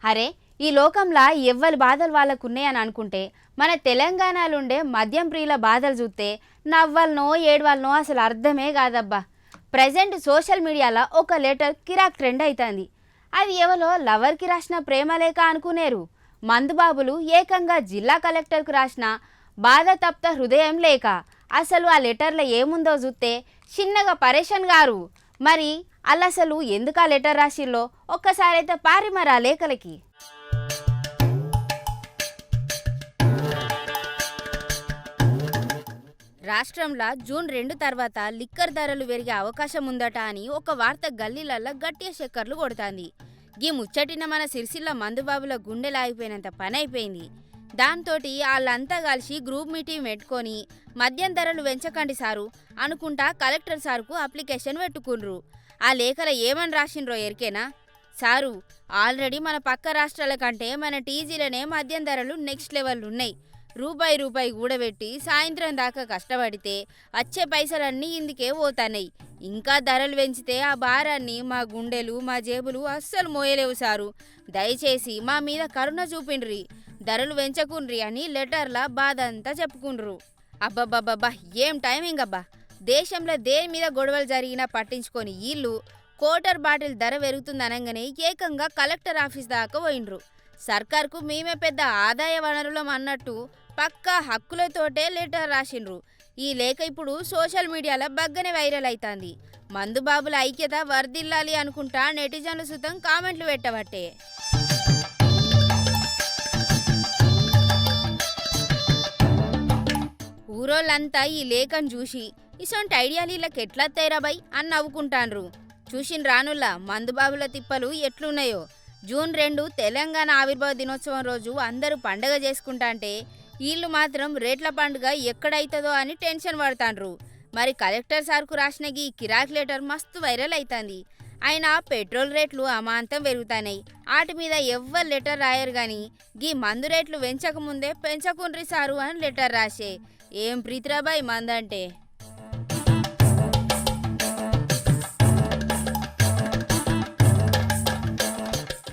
అరే ఈ లోకంలో ఎవ్వరి బాధలు వాళ్ళకున్నాయని అనుకుంటే మన తెలంగాణలోండే మద్యం ప్రియుల బాధలు చూస్తే నవ్వాలనో ఏడవాలనో అసలు అర్థమే కాదబ్బా. ప్రజెంట్ సోషల్ మీడియాలో ఒక లెటర్ కిరాక్ ట్రెండ్ అవుతుంది. అది ఎవరో లవర్కి రాసిన ప్రేమలేఖ అనుకునేరు. మందుబాబులు ఏకంగా జిల్లా కలెక్టర్కు రాసిన బాధ తప్త హృదయం లేక. అసలు ఆ లెటర్లో ఏముందో చూస్తే చిన్నగా పరేషన్ గారు. మరి అసలు ఎందుకు ఆ లెటర్ రాసిల్లో ఒక్కసారి అయితే పారి మరి ఆ లేఖలకి. రాష్ట్రంలో జూన్ 2 తర్వాత లిక్కర్ ధరలు పెరిగే అవకాశం ఉందట అని ఒక వార్త గల్లీలల్లా గట్టిగా చక్కర్లు కొడుతుంది. గీ ముచ్చటిన మన సిరిసిల్ల మందుబాబుల గుండెలాగిపోయినంత పని అయిపోయింది. దాంతోటి వాళ్ళంతా కలిసి గ్రూప్ మీటింగ్ పెట్టుకొని మద్యం ధరలు పెంచకండి సారు అనుకుంటా కలెక్టర్ సార్కు అప్లికేషన్ పెట్టుకున్రు. ఆ లేఖలో ఏమని రాసిండ్రో ఎరికేనా సారు? ఆల్రెడీ మన పక్క రాష్ట్రాల కంటే మన టీజీలనే మద్యం ధరలు నెక్స్ట్ లెవెల్ ఉన్నాయి. రూపాయి కూడబెట్టి సాయంత్రం దాకా కష్టపడితే వచ్చే పైసలన్నీ ఇందుకే పోతాయి. ఇంకా ధరలు పెంచితే ఆ భారాన్ని మా గుండెలు మా జేబులు అస్సలు మోయలేవు సారు. దయచేసి మా మీద కరుణ చూపిండ్రి, ధరలు పెంచకుండ్రి అని లెటర్లా బాధ అంతా చెప్పుకుండ్రు. అబ్బబ్బబ్బబ్బా ఏం టైమింగ్ అబ్బా. దేశంలో దేని మీద గొడవలు జరిగినా పట్టించుకొని వీళ్ళు కోటర్ బాటిల్ ధర పెరుగుతుందనగానే ఏకంగా కలెక్టర్ ఆఫీస్ దాకా పోయిండ్రు. సర్కార్కు మేమే పెద్ద ఆదాయ వనరులం అన్నట్టు పక్కా హక్కులతోటే లెటర్ రాసిండ్రు. ఈ లేఖ ఇప్పుడు సోషల్ మీడియాలో బగ్గనే వైరల్ అవుతుంది. మందుబాబుల ఐక్యత వర్ధిల్లాలి అనుకుంటా నెటిజన్లు సుతం కామెంట్లు పెట్టబట్టే. ఊరోళ్ళంతా ఈ లేఖను చూసి ఇసొంటి ఐడియాలు వీళ్ళకి ఎట్లా తేరాబై అని నవ్వుకుంటాన్రు. చూసిన రానుల్లా మందుబాబుల తిప్పలు ఎట్లున్నాయో. జూన్ 2 తెలంగాణ ఆవిర్భావ దినోత్సవం రోజు అందరూ పండగ చేసుకుంటాంటే వీళ్ళు మాత్రం రేట్ల పండుగ ఎక్కడైతుందో అని టెన్షన్ పడతాండ్రు. మరి కలెక్టర్ సార్కు రాసిన ఈ కిరాక్ లెటర్ మస్తు వైరల్ అవుతుంది. అయినా పెట్రోల్ రేట్లు అమాంతం పెరుగుతాయి. వాటి మీద ఎవ్వరు లెటర్ రాయరు కానీ గీ మందు రేట్లు పెంచకముందే పెంచకుండ్రి సారు అని లెటర్ రాసే. ఏం ప్రీతిరాబాయ్ మందంటే.